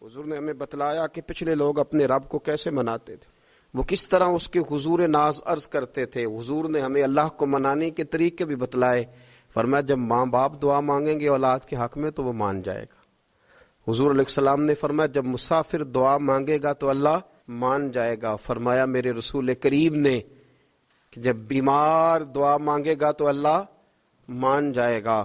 حضور نے ہمیں بتلایا کہ پچھلے لوگ اپنے رب کو کیسے مناتے تھے، وہ کس طرح اس کے حضور ناز عرض کرتے تھے۔ حضور نے ہمیں اللہ کو منانے کے طریقے بھی بتلائے۔ فرمایا جب ماں باپ دعا مانگیں گے اولاد کے حق میں تو وہ مان جائے گا۔ حضور علیہ السلام نے فرمایا جب مسافر دعا مانگے گا تو اللہ مان جائے گا۔ فرمایا میرے رسول کریم نے کہ جب بیمار دعا مانگے گا تو اللہ مان جائے گا۔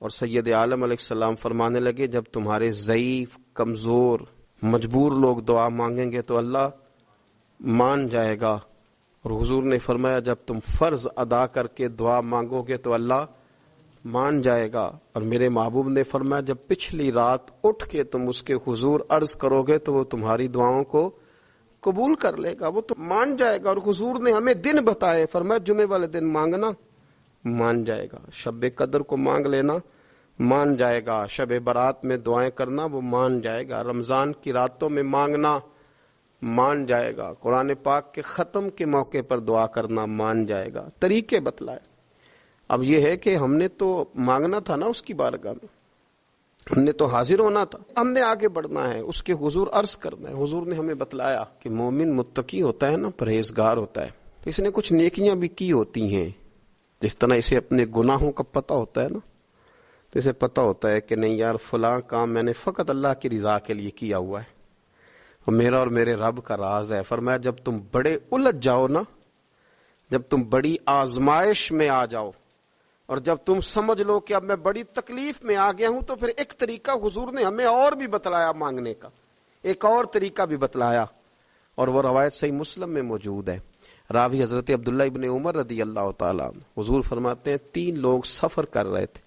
اور سید عالم علیہ السلام فرمانے لگے جب تمہارے ضعیف، کمزور، مجبور لوگ دعا مانگیں گے تو اللہ مان جائے گا۔ اور حضور نے فرمایا جب تم فرض ادا کر کے دعا مانگو گے تو اللہ مان جائے گا۔ اور میرے محبوب نے فرمایا جب پچھلی رات اٹھ کے تم اس کے حضور عرض کرو گے تو وہ تمہاری دعاؤں کو قبول کر لے گا، وہ تو مان جائے گا۔ اور حضور نے ہمیں دن بتائے، فرمایا جمعے والے دن مانگنا مان جائے گا، شب قدر کو مانگ لینا مان جائے گا، شب برات میں دعائیں کرنا وہ مان جائے گا، رمضان کی راتوں میں مانگنا مان جائے گا، قرآن پاک کے ختم کے موقع پر دعا کرنا مان جائے گا۔ طریقے بتلائے۔ اب یہ ہے کہ ہم نے تو مانگنا تھا نا اس کی بارگاہ میں، ہم نے تو حاضر ہونا تھا، ہم نے آگے بڑھنا ہے، اس کے حضور عرض کرنا ہے۔ حضور نے ہمیں بتلایا کہ مومن متقی ہوتا ہے نا، پرہیزگار ہوتا ہے، تو اس نے کچھ نیکیاں بھی کی ہوتی ہیں، جس طرح اسے اپنے گناہوں کا پتہ ہوتا ہے نا، تو اسے پتہ ہوتا ہے کہ نہیں یار فلاں کام میں نے فقط اللہ کی رضا کے لیے کیا ہوا ہے، اور میرا اور میرے رب کا راز ہے۔ فرمایا جب تم بڑے الجھ جاؤ نا، جب تم بڑی آزمائش میں آ جاؤ، اور جب تم سمجھ لو کہ اب میں بڑی تکلیف میں آ گیا ہوں، تو پھر ایک طریقہ حضور نے ہمیں اور بھی بتلایا مانگنے کا، ایک اور طریقہ بھی بتلایا، اور وہ روایت صحیح مسلم میں موجود ہے۔ راوی حضرت عبداللہ ابن عمر رضی اللہ تعالیٰ عنہ، حضور فرماتے ہیں 3 لوگ سفر کر رہے تھے،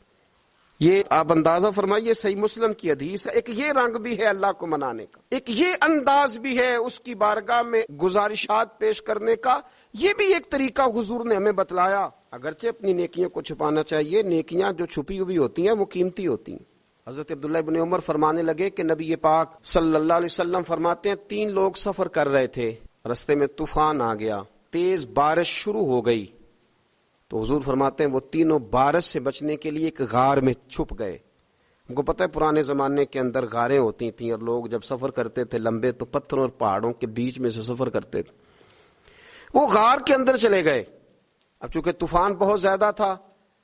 یہ آپ اندازہ فرمائیے صحیح مسلم کی حدیث ہے۔ ایک یہ رنگ بھی ہے اللہ کو منانے کا، ایک یہ انداز بھی ہے اس کی بارگاہ میں گزارشات پیش کرنے کا، یہ بھی ایک طریقہ حضور نے ہمیں بتلایا۔ اگرچہ اپنی نیکیوں کو چھپانا چاہیے، نیکیاں جو چھپی ہوئی ہوتی ہیں وہ قیمتی ہوتی ہیں۔ حضرت عبداللہ ابن عمر فرمانے لگے کہ نبی پاک صلی اللہ علیہ وسلم فرماتے ہیں 3 لوگ سفر کر رہے تھے، رستے میں طوفان آ گیا، تیز بارش شروع ہو گئی، تو حضور فرماتے ہیں وہ تینوں بارش سے بچنے کے لیے ایک غار میں چھپ گئے۔ ہم کو پتہ ہے پرانے زمانے کے اندر غاریں ہوتی تھیں، اور لوگ جب سفر کرتے تھے لمبے تو پتھروں اور پہاڑوں کے بیچ میں سے سفر کرتے تھے۔ وہ غار کے اندر چلے گئے، اب چونکہ طوفان بہت زیادہ تھا،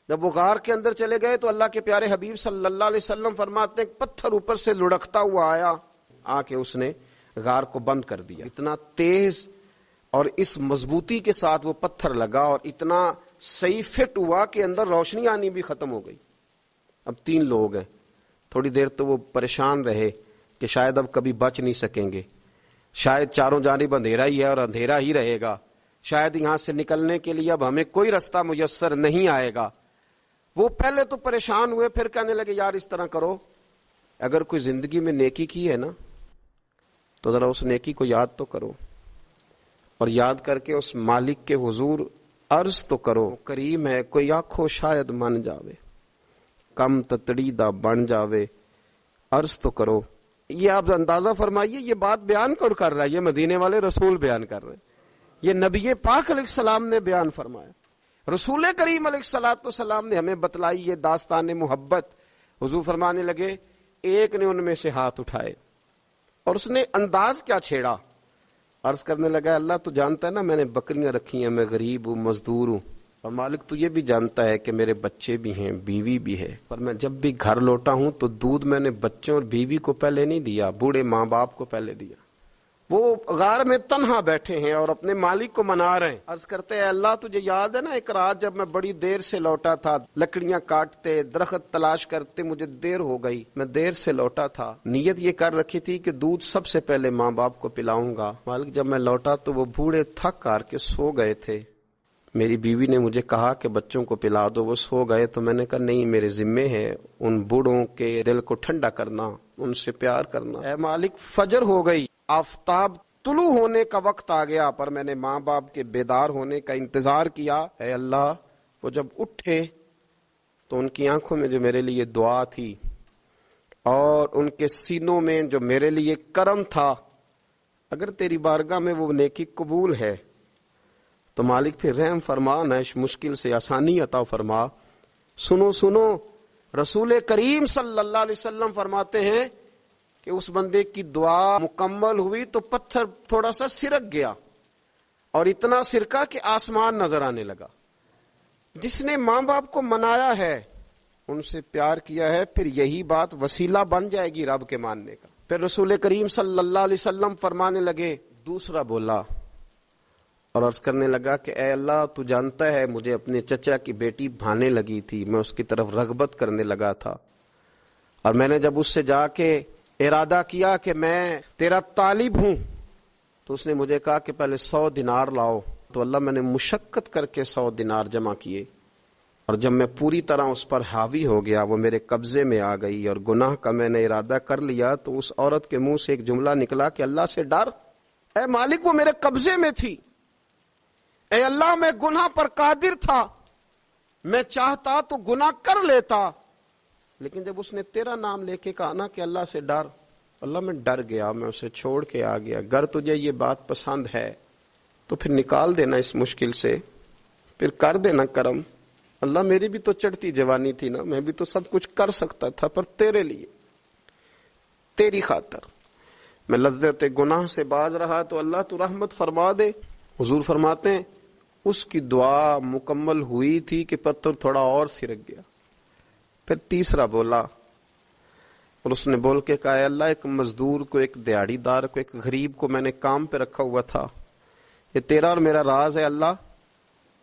جب وہ غار کے اندر چلے گئے تو اللہ کے پیارے حبیب صلی اللہ علیہ وسلم فرماتے ہیں پتھر اوپر سے لڑکتا ہوا آیا، آ کے اس نے غار کو بند کر دیا۔ اتنا تیز اور اس مضبوطی کے ساتھ وہ پتھر لگا، اور اتنا صحیح فٹ ہوا کہ اندر روشنی آنی بھی ختم ہو گئی۔ اب 3 لوگ ہیں، تھوڑی دیر تو وہ پریشان رہے کہ شاید اب کبھی بچ نہیں سکیں گے، شاید چاروں جانب اندھیرا ہی ہے اور اندھیرا ہی رہے گا، شاید یہاں سے نکلنے کے لیے اب ہمیں کوئی رستہ میسر نہیں آئے گا۔ وہ پہلے تو پریشان ہوئے، پھر کہنے لگے یار اس طرح کرو، اگر کوئی زندگی میں نیکی کی ہے نا تو ذرا اس نیکی کو یاد تو کرو، اور یاد کر کے اس مالک کے حضور عرض تو کرو، کریم ہے کوئی آنکھو شاید من جاوے، کم تتڑی دا بن جاوے، عرض تو کرو۔ یہ آپ اندازہ فرمائیے یہ بات بیان کون کر رہا ہے؟ یہ مدینے والے رسول بیان کر رہے ہیں، یہ نبی پاک علیہ السلام نے بیان فرمایا، رسول کریم علیہ الصلوۃ والسلام نے ہمیں بتلائی یہ داستان محبت۔ حضور فرمانے لگے ایک نے ان میں سے ہاتھ اٹھائے، اور اس نے انداز کیا چھیڑا، عرض کرنے لگا اللہ تو جانتا ہے نا میں نے بکریاں رکھی ہیں، میں غریب ہوں، مزدور ہوں، اور مالک تو یہ بھی جانتا ہے کہ میرے بچے بھی ہیں، بیوی بھی ہے، پر میں جب بھی گھر لوٹا ہوں تو دودھ میں نے بچوں اور بیوی کو پہلے نہیں دیا، بوڑھے ماں باپ کو پہلے دیا۔ وہ غار میں تنہا بیٹھے ہیں اور اپنے مالک کو منا رہے ہیں، عرض کرتے ہیں اللہ تجھے یاد ہے نا ایک رات جب میں بڑی دیر سے لوٹا تھا، لکڑیاں کاٹتے، درخت تلاش کرتے، مجھے دیر ہو گئی، میں دیر سے لوٹا تھا، نیت یہ کر رکھی تھی کہ دودھ سب سے پہلے ماں باپ کو پلاؤں گا، مالک جب میں لوٹا تو وہ بوڑھے تھک کر کے سو گئے تھے، میری بیوی نے مجھے کہا کہ بچوں کو پلا دو، وہ سو گئے، تو میں نے کہا نہیں میرے ذمے ہے ان بوڑھوں کے دل کو ٹھنڈا کرنا، ان سے پیار کرنا۔ اے مالک فجر ہو گئی، آفتاب طلوع ہونے کا وقت آ گیا، پر میں نے ماں باپ کے بیدار ہونے کا انتظار کیا۔ اے اللہ وہ جب اٹھے تو ان کی آنکھوں میں جو میرے لیے دعا تھی اور ان کے سینوں میں جو میرے لیے کرم تھا، اگر تیری بارگاہ میں وہ نیکی قبول ہے تو مالک پھر رحم فرما، نہ اس مشکل سے آسانی عطا فرما۔ سنو سنو، رسول کریم صلی اللہ علیہ وسلم فرماتے ہیں کہ اس بندے کی دعا مکمل ہوئی تو پتھر تھوڑا سا سرک گیا، اور اتنا سرکا کہ آسمان نظر آنے لگا۔ جس نے ماں باپ کو منایا ہے، ان سے پیار کیا ہے، پھر یہی بات وسیلہ بن جائے گی رب کے ماننے کا۔ پھر رسول کریم صلی اللہ علیہ وسلم فرمانے لگے، دوسرا بولا اور عرض کرنے لگا کہ اے اللہ، تو جانتا ہے مجھے اپنے چچا کی بیٹی بھانے لگی تھی، میں اس کی طرف رغبت کرنے لگا تھا، اور میں نے جب اس سے جا کے ارادہ کیا کہ میں تیرا طالب ہوں، تو اس نے مجھے کہا کہ پہلے 100 دینار لاؤ۔ تو اللہ، میں نے مشقت کر کے 100 دینار جمع کیے، اور جب میں پوری طرح اس پر حاوی ہو گیا، وہ میرے قبضے میں آ گئی اور گناہ کا میں نے ارادہ کر لیا، تو اس عورت کے منہ سے ایک جملہ نکلا کہ اللہ سے ڈر، اے مالک وہ میرے قبضے میں تھی، اے اللہ میں گناہ پر قادر تھا، میں چاہتا تو گناہ کر لیتا، لیکن جب اس نے تیرا نام لے کے کہا نا کہ اللہ سے ڈر، اللہ میں ڈر گیا، میں اسے چھوڑ کے آ گیا۔ اگر تجھے یہ بات پسند ہے تو پھر نکال دینا اس مشکل سے، پھر کر دینا کرم۔ اللہ میری بھی تو چڑھتی جوانی تھی نا، میں بھی تو سب کچھ کر سکتا تھا، پر تیرے لیے، تیری خاطر میں لذت گناہ سے باز رہا، تو اللہ تو رحمت فرما دے۔ حضور فرماتے ہیں اس کی دعا مکمل ہوئی تھی کہ پتھر تھوڑا اور سرک گیا۔ پھر تیسرا بولا، اور اس نے بول کے کہا، اے اللہ، ایک مزدور کو، ایک دیہڑی دار کو، ایک غریب کو میں نے کام پہ رکھا ہوا تھا، یہ تیرا اور میرا راز ہے اللہ۔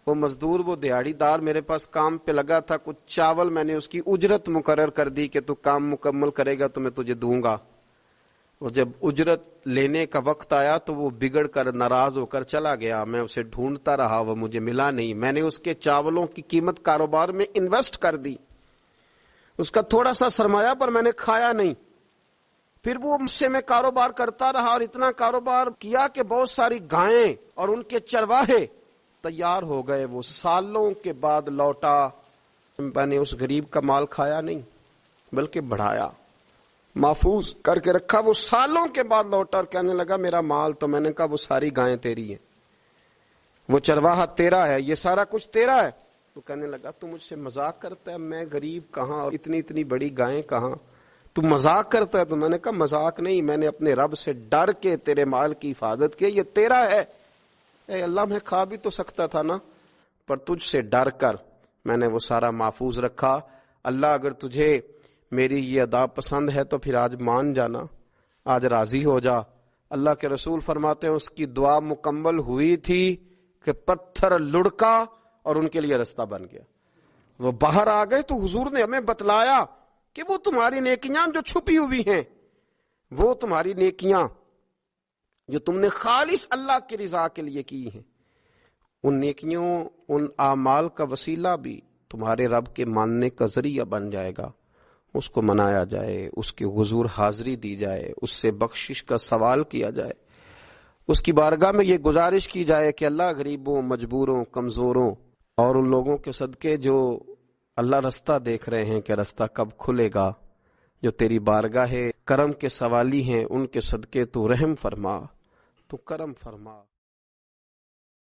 وہ مزدور، وہ دیہڑی دار میرے پاس کام پہ لگا تھا، کچھ چاول میں نے اس کی اجرت مقرر کر دی کہ تو کام مکمل کرے گا تو میں تجھے دوں گا، اور جب اجرت لینے کا وقت آیا تو وہ بگڑ کر ناراض ہو کر چلا گیا، میں اسے ڈھونڈتا رہا، وہ مجھے ملا نہیں، میں نے اس کے چاولوں کی قیمت کاروبار میں انویسٹ کر دی، اس کا تھوڑا سا سرمایہ پر میں نے کھایا نہیں، پھر وہ مجھ سے میں کاروبار کرتا رہا، اور اتنا کاروبار کیا کہ بہت ساری گائیں اور ان کے چرواہے تیار ہو گئے، وہ سالوں کے بعد لوٹا، میں نے اس غریب کا مال کھایا نہیں بلکہ بڑھایا، محفوظ کر کے رکھا، وہ سالوں کے بعد لوٹا اور کہنے لگا میرا مال، تو میں نے کہا وہ ساری گائیں تیری ہیں، وہ چرواہا تیرا ہے، یہ سارا کچھ تیرا ہے۔ تو کہنے لگا تو مجھ سے مذاق کرتا ہے، میں غریب کہاں اور اتنی بڑی گائیں کہاں، تو مذاق کرتا ہے؟ تو میں نے کہا مذاق نہیں، میں نے اپنے رب سے ڈر کے تیرے مال کی حفاظت کی، یہ تیرا ہے۔ اے اللہ، میں کھا بھی تو سکتا تھا نا، پر تجھ سے ڈر کر میں نے وہ سارا محفوظ رکھا۔ اللہ اگر تجھے میری یہ ادا پسند ہے تو پھر آج مان جانا، آج راضی ہو جا۔ اللہ کے رسول فرماتے ہیں اس کی دعا مکمل ہوئی تھی کہ پتھر لڑکا اور ان کے لیے رستہ بن گیا، وہ باہر آ گئے۔ تو حضور نے ہمیں بتلایا کہ وہ تمہاری نیکیاں جو چھپی ہوئی ہیں، وہ تمہاری نیکیاں جو تم نے خالص اللہ کی رضا کے لیے کی ہیں، ان نیکیوں، ان اعمال کا وسیلہ بھی تمہارے رب کے ماننے کا ذریعہ بن جائے گا۔ اس کو منایا جائے، اس کی حضور حاضری دی جائے، اس سے بخشش کا سوال کیا جائے، اس کی بارگاہ میں یہ گزارش کی جائے کہ اللہ غریبوں، مجبوروں، کمزوروں اور ان لوگوں کے صدقے جو اللہ رستہ دیکھ رہے ہیں کہ رستہ کب کھلے گا، جو تیری بارگاہ کرم کے سوالی ہیں، ان کے صدقے تو رحم فرما، تو کرم فرما۔